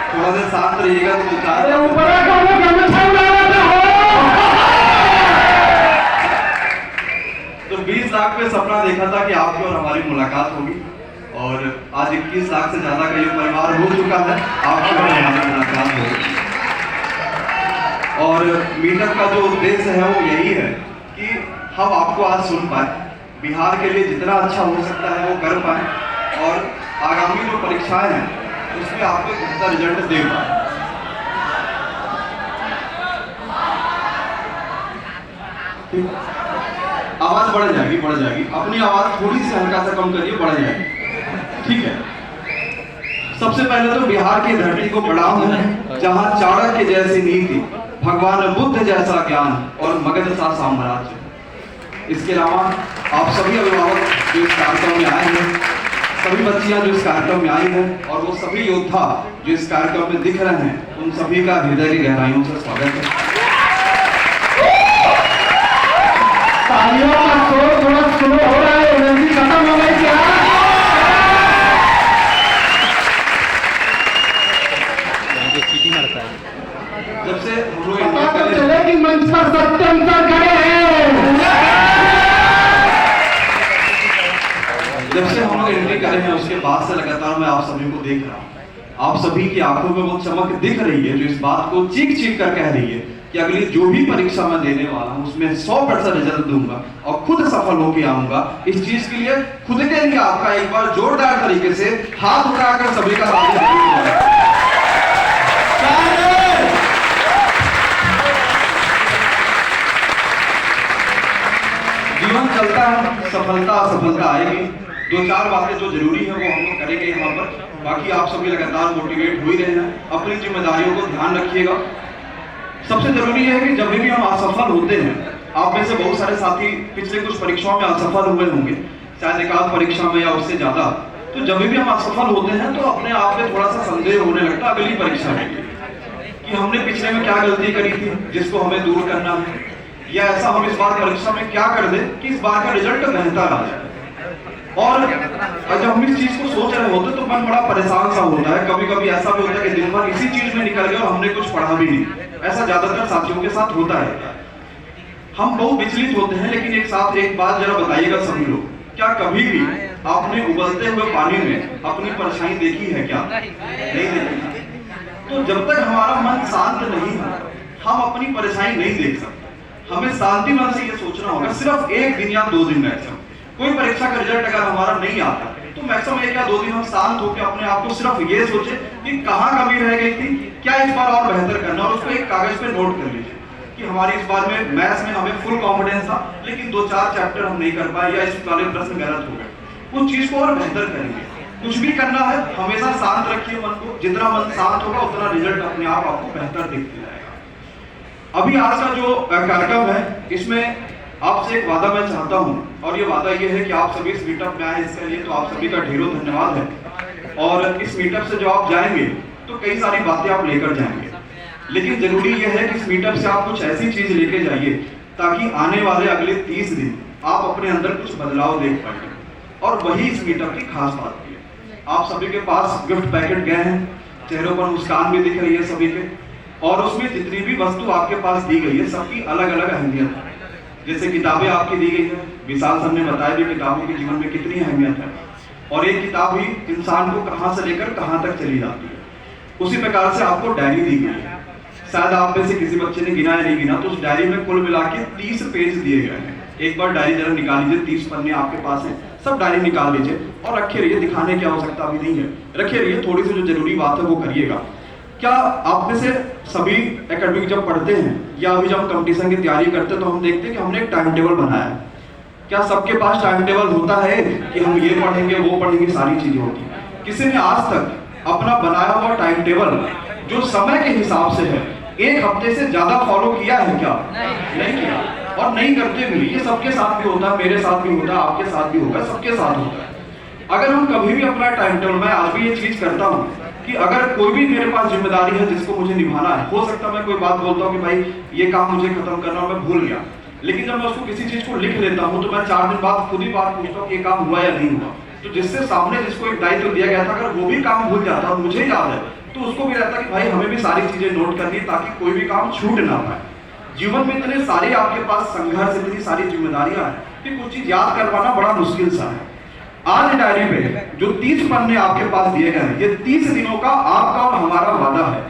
थोड़ा देर शांत रहिएगा तो तो 20 लाख पे सपना देखा था कि आपकी और हमारी मुलाकात होगी, और आज 21 लाख से ज्यादा का ये परिवार हो चुका है, आपकी और हमारी मुलाकात होगी। और मीटअप का जो उद्देश्य है वो यही है कि हम आपको आज सुन पाए, बिहार के लिए जितना अच्छा हो सकता है वो कर पाए, और आगामी जो परीक्षाएं हैं उसमें आपको एक अच्छा रिजल्ट दे पाए। आवाज बढ़ जाएगी, अपनी आवाज थोड़ी सी हल्का सा कम करिए, बढ़ जाएगी, ठीक है। सबसे पहले तो बिहार की धरती को प्रणाम है, जहां चाणक्य जैसी नीति, भगवान बुद्ध जैसा ज्ञान और मगध सा साम्राज्य। इसके अलावा आप सभी अभिभावक जो इस कार्यक्रम में आए हैं, सभी बच्चियां जो इस कार्यक्रम में आई हैं, और वो सभी योद्धा जो इस कार्यक्रम में दिख रहे हैं, उन सभी का हृदय की गहराइयों से स्वागत है। तालियों का शोर थोड़ा स्लो हो रहा है, एनर्जी खत्म हो गई क्या? चीटी मारता है। जब से हम लोग पता तो चले कि मंच पर सत्यम सर खड़े हैं। जब से हम लोग एंट्री करे हैं उसके बाद से लगातार मैं आप सभी को देख रहा हूँ, आप सभी की आंखों में वो चमक दिख रही है जो इस बात को चीख चीख कर कह रही है कि अगली जो भी परीक्षा मैं देने वाला हूँ उसमें 100% रिजल्ट दूंगा और खुद सफल होकर आऊंगा। इस चीज के लिए खुद के लिए आपका एक बार जोरदार तरीके से हाथ उठाकर सभी का जीवन चलता है, सफलता असफलता आएगी। 2-4 बातें जो जरूरी है वो हम लोग करेंगे यहाँ पर, बाकी आप सभी लगातार मोटिवेट हो ही रहे हैं। अपनी जिम्मेदारियों को ध्यान रखिएगा। सबसे जरूरी है कि जब भी हम असफल होते हैं, आप में से बहुत सारे साथी पिछले कुछ परीक्षाओं में असफल हुए होंगे, शायद एकाध परीक्षा में या उससे ज्यादा, तो जब भी हम असफल होते हैं तो अपने आप में थोड़ा सा संदेह होने लगता है अगली परीक्षा में कि हमने पिछले में क्या गलती करी थी जिसको हमें दूर करना है, या ऐसा हम इस बार परीक्षा में क्या कर दें कि इस बार का रिजल्ट बेहतर आ जाए। और जब हम इस चीज को सोच रहे होते तो मन बड़ा परेशान सा होता है। कभी कभी ऐसा भी होता है कि दिन भर इसी चीज में निकल गए और हमने कुछ पढ़ा भी नहीं। ऐसा ज्यादातर साथियों के साथ होता है। हम बहुत विचलित होते हैं, लेकिन एक साथ एक बात जरा बताइएगा सभी लोग, क्या कभी भी आपने उबलते हुए पानी में अपनी परछाई देखी है क्या? नहीं देखी। तो जब तक हमारा मन शांत नहीं है, हम अपनी परछाई नहीं देख सकते। हमें शांति मन से ये सोचना होगा, सिर्फ 1 दिन या 2 दिन मैक्सिमम। कोई परीक्षा का रिजल्ट अगर हमारा नहीं आता तो मैक्सिमम 1 या 2 दिन हम शांत होकर अपने आप को सिर्फ ये सोचे कि कहाँ कमी रह गई थी, क्या इस बार और बेहतर करना, और उसको एक कागज पे नोट कर लीजिए कि हमारी इस बार में मैथ्स में हमें फुल कॉन्फिडेंस था, लेकिन 2-4 चैप्टर हम नहीं कर पाए या इस वाले प्रश्न गलत हो गए। उस चीज को और बेहतर करेंगे। कुछ भी करना है हमेशा शांत रखिए मन को, जितना मन शांत होगा उतना रिजल्ट अपने आप आपको बेहतर दिखते जाएगा। अभी आज का जो कार्यक्रम है इसमें आपसे एक वादा मैं चाहता हूं, और ये वादा ये है कि आप सभी इस मीटअप में आए, इसके लिए तो आप सभी का ढेरों धन्यवाद है। और इस मीटअप से जो आप जाएंगे तो कई सारी बातें आप लेकर जाएंगे, लेकिन जरूरी यह है कि इस मीटअप से आप कुछ ऐसी चीज लेके जाइए ताकि आने वाले अगले 30 दिन आप अपने अंदर कुछ बदलाव देख पाएंगे। और वही इस मीटअप की खास बात है। आप सभी के पास गिफ्ट पैकेट गए हैं, चेहरों पर मुस्कान भी दिख रही है सभी के, और उसमें जितनी भी वस्तु आपके पास दी गई है सबकी अलग अलग अहमियत है। जैसे किताबें आपकी दी गई है, विशाल सर ने बताया भी किताबों के जीवन में कितनी अहमियत है, और एक किताब ही इंसान को कहां से लेकर कहां तक चली जाती है। उसी प्रकार से आपको डायरी दी गई है। शायद आप में से किसी बच्चे ने गिना या नहीं गिना, तो उस डायरी में कुल मिला के 30 पेज दिए गए हैं। एक बार डायरी जरा निकाल लीजिए, 30 पन्ने आपके पास है, सब डायरी निकाल लीजिए और रखे रहिए। दिखाने की आवश्यकता भी नहीं है, रखे रहिए। थोड़ी सी जो जरूरी बात है वो करिएगा। क्या आप में से सभी एकेडमिक जब पढ़ते हैं या अभी जब कंपटीशन की तैयारी करते हैं तो हम देखते हैं कि हमने एक टाइम टेबल बनाया है। क्या सबके पास टाइम टेबल होता है कि हम ये पढ़ेंगे वो पढ़ेंगे, सारी चीजें होती हैं? किसी ने आज तक अपना बनाया हुआ टाइम टेबल जो समय के हिसाब से है 1 हफ्ते से ज्यादा फॉलो किया है क्या? नहीं किया, और नहीं करते भी। ये सबके साथ भी होता है, मेरे साथ भी होता है, आपके साथ भी होगा, सबके साथ होता है। अगर हम कभी भी अपना टाइम टेबल, मैं आज भी ये चीज करता हूँ कि अगर कोई भी मेरे पास जिम्मेदारी है जिसको मुझे निभाना है, हो सकता है मैं कोई बात बोलता हूँ कि भाई ये काम मुझे खत्म करना और मैं भूल गया, लेकिन जब मैं उसको किसी चीज को लिख लेता हूँ तो मैं 4 दिन बाद खुद ही बात पूछता हूँ कि ये काम हुआ या नहीं हुआ। तो जिससे सामने जिसको एक दायित्व दिया गया था, अगर वो भी काम भूल जाता, और मुझे याद है, तो उसको भी रहता कि भाई हमें भी सारी चीजें नोट करनी ताकि कोई भी काम छूट ना पाए। जीवन में इतने सारे आपके पास संघर्ष, इतनी सारी जिम्मेदारियां हैं कि कुछ चीज याद करवाना बड़ा मुश्किल सा है। आज डायरी पे जो 30 पन्ने आपके पास दिए गए हैं, ये 30 दिनों का आपका और हमारा वादा है।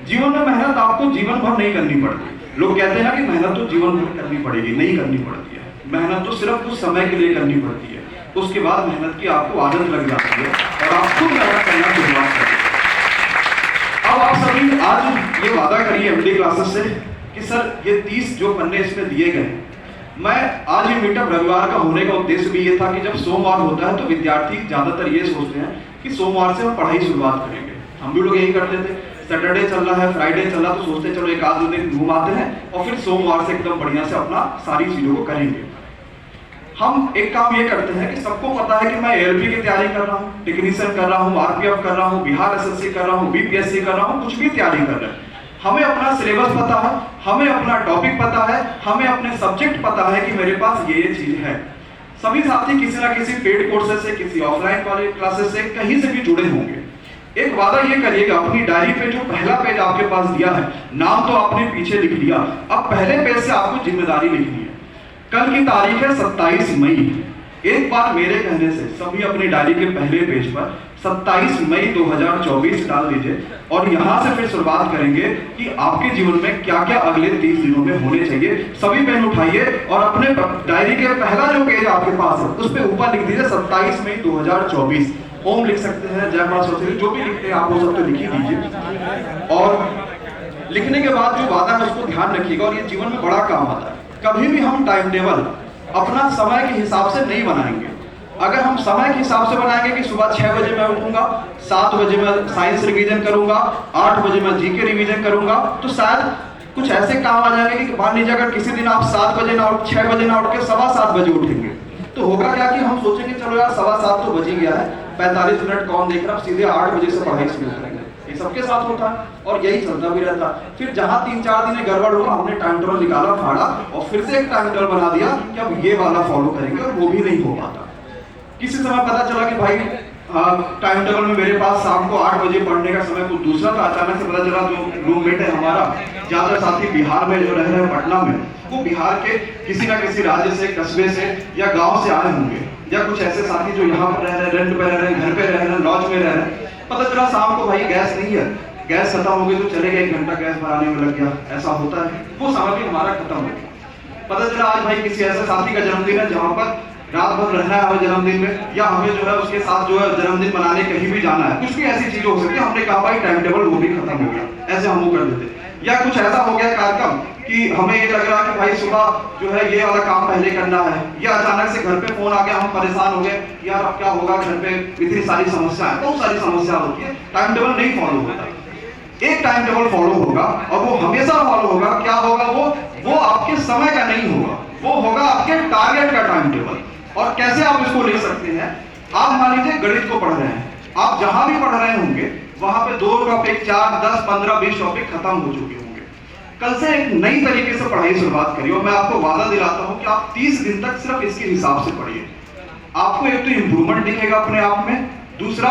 जीवन में मेहनत आपको जीवन भर नहीं करनी पड़ती। लोग कहते हैं ना कि मेहनत तो जीवन भर करनी पड़ेगी, नहीं करनी पड़ती है। मेहनत तो सिर्फ कुछ समय के लिए करनी पड़ती है, उसके बाद मेहनत की आपको आदत लग जाती है और आप खुद मेहनत करना शुरुआत करते हैं। अब आप सभी आज ये वादा करिए एमडी क्लासेस से कि सर ये 30 जो पन्ने इसमें दिए गए, मैं आज ये मीटअप रविवार का होने का उद्देश्य भी ये था कि जब सोमवार होता है तो विद्यार्थी ज्यादातर ये सोचते हैं कि सोमवार से हम पढ़ाई शुरुआत करेंगे। हम भी लोग यही करते थे, सैटरडे चल रहा है, फ्राइडे चल रहा, तो सोचते चलो एक आध दो दिन घूम आते हैं और फिर सोमवार से एकदम बढ़िया से अपना सारी चीजों को करेंगे। हम एक काम ये करते हैं कि सबको पता है कि मैं एएलपी की तैयारी कर रहा हूँ, टेक्नीशियन कर रहा हूँ, आरपीएफ कर रहा हूँ, बिहार एसएससी कर रहा हूँ, बीपीएससी कर रहा हूँ, कुछ भी तैयारी कर रहे हैं। हमें अपना सिलेबस पता है, हमें अपना टॉपिक पता है, हमें अपने सब्जेक्ट पता है कि मेरे पास ये चीज है। सभी साथी किसी ना किसी पेड कोर्सेज से, किसी ऑफलाइन वाले क्लासेस से, कहीं से भी जुड़े होंगे। एक वादा ये करिएगा, अपनी डायरी पे जो पहला पेज आपके पास दिया है, नाम तो आपने पीछे लिख लिया, अब पहले पेज से आपको जिम्मेदारी लिखनी है। कल की तारीख है 27 मई। एक बार मेरे कहने से सभी अपनी डायरी के पहले पेज पर 27 मई 2024 डाल दीजिए और यहां से फिर शुरुआत करेंगे कि आपके जीवन में क्या क्या अगले 30 दिनों में होने चाहिए। सभी पेन उठाइए और अपने डायरी के पहला जो पेज आपके पास है उस पर ऊपर लिख दीजिए 27 मई 2024। ओम लिख सकते हैं, जय मां सरस्वती, जो भी लिखते हैं आप वो सब तो लिख ही दीजिए। और लिखने के बाद जो वादा है उसको ध्यान रखिएगा और ये जीवन में बड़ा काम आता है। कभी भी हम टाइम टेबल अपना समय के हिसाब से नहीं बनाएंगे। अगर हम समय के हिसाब से बनाएंगे कि सुबह 6 बजे मैं उठूंगा, 7 बजे मैं साइंस रिवीजन करूंगा, 8 बजे मैं जीके रिवीजन करूंगा, तो शायद कुछ ऐसे काम आ जाएंगे कि मान लीजिए अगर किसी दिन आप 7 बजे ना उठ, 6 बजे ना उठ के 7:15 बजे उठेंगे, तो होगा क्या कि हम सोचेंगे चलो यार 7:15 तो बज ही गया है, 45 मिनट कौन देख रहा, सीधे 8 बजे से पढ़ाई शुरू करेंगे। ये सबके साथ होता है और यही चलता भी रहता है। फिर जहां 3-4 दिन गड़बड़ हुआ, हमने टाइम टेबल निकाला, फाड़ा और फिर से एक टाइम टेबल बना दिया कि अब ये वाला फॉलो करेंगे और वो भी नहीं हो पाता। किसी समय पता चला कि भाई टाइम टेबल में मेरे पास शाम को 8 बजे पढ़ने का समय कुछ दूसरा था। अचानक से पता चला जो रूममेट है हमारा, ज्यादा साथी बिहार में जो रह रहे हैं पटना में, वो बिहार के किसी ना किसी राज्य से, कस्बे से या गांव से आए होंगे, या कुछ ऐसे साथी जो यहाँ पर रह रहे हैं, रेंट पे रह रहे हैं, घर पे रह रहे हैं, लॉज में रह रहे हैं। पता चला शाम को भाई गैस नहीं है, गैस खत्म हो गई, तो चले गए 1 घंटा गैस भराने में लग गया। ऐसा होता है, वो समय भी हमारा खत्म हो गया। पता चला आज भाई किसी ऐसे साथी का जन्मदिन है जहाँ पर रात भर रहना है हमें जन्मदिन में, या हमें जो है उसके साथ जो है जन्मदिन मनाने कहीं भी जाना है, कुछ भी ऐसी चीजें हो सकती है। हमने कहा भाई टाइम टेबल वो भी खत्म हो गया, ऐसे हम वो कर देते। या कुछ ऐसा हो गया कार्यक्रम कि हमें ये लग रहा कि भाई सुबह जो है ये वाला काम पहले करना है, या अचानक से घर पे फोन आ गया, हम परेशान हो गए यार अब क्या होगा, घर पे इतनी सारी समस्या है, बहुत सारी समस्या होती है, टाइम टेबल नहीं फॉलो होता। एक टाइम टेबल फॉलो होगा और वो हमेशा फॉलो होगा। क्या होगा वो आपके समय का नहीं होगा, वो होगा आपके टारगेट का टाइम टेबल। और कैसे आप इसको ले सकते हैं, आप मान लीजिए गणित को पढ़ रहे हैं, आप जहां भी पढ़ रहे होंगे वहां पे 2 टॉपिक, 4, 10, 15, 20 टॉपिक खत्म हो चुके होंगे। कल से एक नई तरीके से पढ़ाई शुरुआत करिए और मैं आपको वादा दिलाता हूं कि आप 30 दिन तक सिर्फ इसके हिसाब से पढ़िए। आपको एक तो इंप्रूवमेंट दिखेगा अपने आप में, दूसरा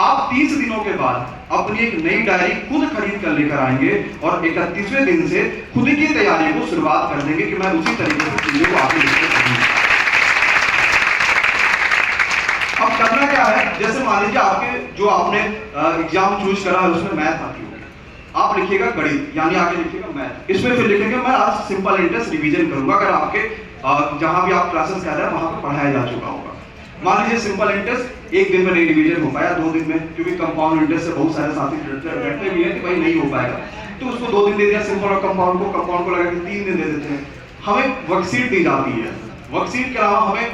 आप 30 दिनों के बाद अपनी एक नई डायरी खुद खरीद कर लेकर आएंगे और 31वें दिन से खुद की तैयारी को शुरुआत कर देंगे कि मैं उसी तरीके से चीजों को आगे लिखकर करूंगा। अब करना क्या है, जैसे मान लीजिए आपके जो आपने एग्जाम चूज करा है उसमें मैथ आती होगी, आप लिखिएगा गणित, यानी आगे लिखिएगा मैथ, इसमें फिर लिखेंगे मैं आज सिंपल इंटरेस्ट रिवीजन करूंगा। अगर आपके जहां भी आप क्लासेस कर रहे हैं वहां पर पढ़ाया जा चुका होगा। मान लीजिए सिंपल इंटरेस्ट एक दिन में नहीं रिवीजन हो पाया, 2 दिन में, क्योंकि कंपाउंड इंटरेस्ट से बहुत सारे साथी डरते भी हैं कि भाई नहीं हो पाएगा, तो उसको 2 दिन दे दिया सिंपल और कंपाउंड को लगा के 3 दिन दे देते हैं। हमें वर्कशीट दी जाती है, वर्कशीट के अलावा हमें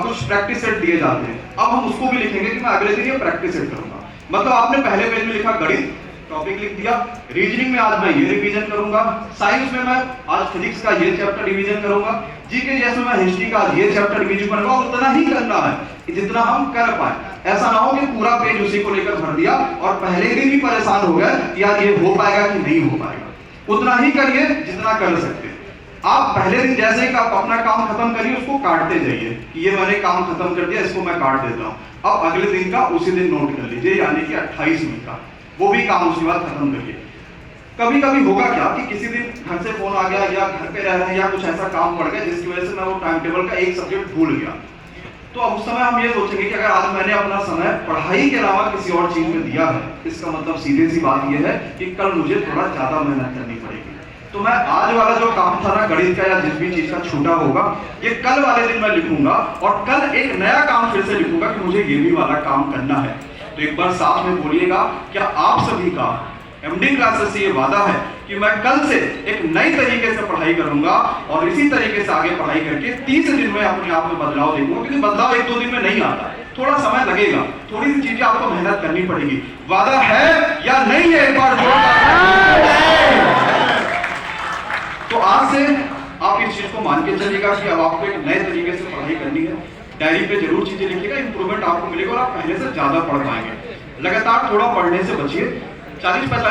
कुछ प्रैक्टिस सेट दिए जाते हैं। अब हम उसको भी लिखेंगे कि मैं अगले दिन ये प्रैक्टिस सेट करूंगा। मतलब आपने पहले पेज में लिखा गणित, टॉपिक लिख दिया, रीजनिंग में आज मैं ये रिवीजन करूंगा, साइंस में मैं आज फिजिक्स का ये चैप्टर रिवीजन करूंगा, जीके जैसे मैं हिस्ट्री का ये चैप्टर रिवीजन करूंगा। उतना ही करना है जितना हम कर पाए। ऐसा ना हो कि पूरा पेज उसी को लेकर भर दिया और पहले दिन भी परेशान हो गए यार ये हो पाएगा कि नहीं हो पाएगा। उतना ही करिए जितना कर सकते। आप पहले दिन जैसे ही आप अपना काम खत्म करिए उसको काटते जाइए कि ये मैंने काम खत्म कर दिया, इसको मैं काट देता हूँ। अब अगले दिन का उसी दिन नोट कर लीजिए, यानी कि 28 मई का वो भी काम उसके बाद खत्म करिए। कभी कभी होगा क्या कि किसी दिन घर से फोन आ गया या घर पे रह रहे हैं या कुछ ऐसा काम पड़ गया जिसकी वजह से मैं वो टाइम टेबल का एक सब्जेक्ट भूल गया, तो अब उस समय हम ये सोचेंगे कि अगर आज मैंने अपना समय पढ़ाई के अलावा किसी और चीज में दिया है, इसका मतलब सीधे सी बात यह है कि कल मुझे थोड़ा ज्यादा मेहनत करनी पड़ेगी। तो मैं आज वाला जो काम था ना गणित का या जिस भी चीज का छूटा होगा, ये कल वाले दिन मैं लिखूंगा और कल एक नया काम फिर से लिखूंगा कि मुझे ये भी वाला काम करना है। तो एक बार साथ में बोलिएगा, क्या आप सभी का एमडी क्लासेस से ये वादा है कि मैं कल से एक नई तरीके से पढ़ाई करूंगा और इसी तरीके से आगे पढ़ाई करके 30 दिन में अपने आप में बदलाव देखूंगा, क्योंकि बदलाव एक दो दिन में नहीं आता, थोड़ा समय लगेगा, थोड़ी सी चीजें आपको मेहनत करनी पड़ेगी। वादा है या नहीं है? एक बार तो आज से आप इस चीज को मान के चलिएगा कि अब आपको एक नए तरीके से पढ़ाई करनी है। डायरी पे जरूर चीजें लिखिएगा, इंप्रूवमेंट आपको मिलेगा और आप पहले से ज्यादा पढ़ पाएंगे। लगातार थोड़ा पढ़ने से बचिए। 40-45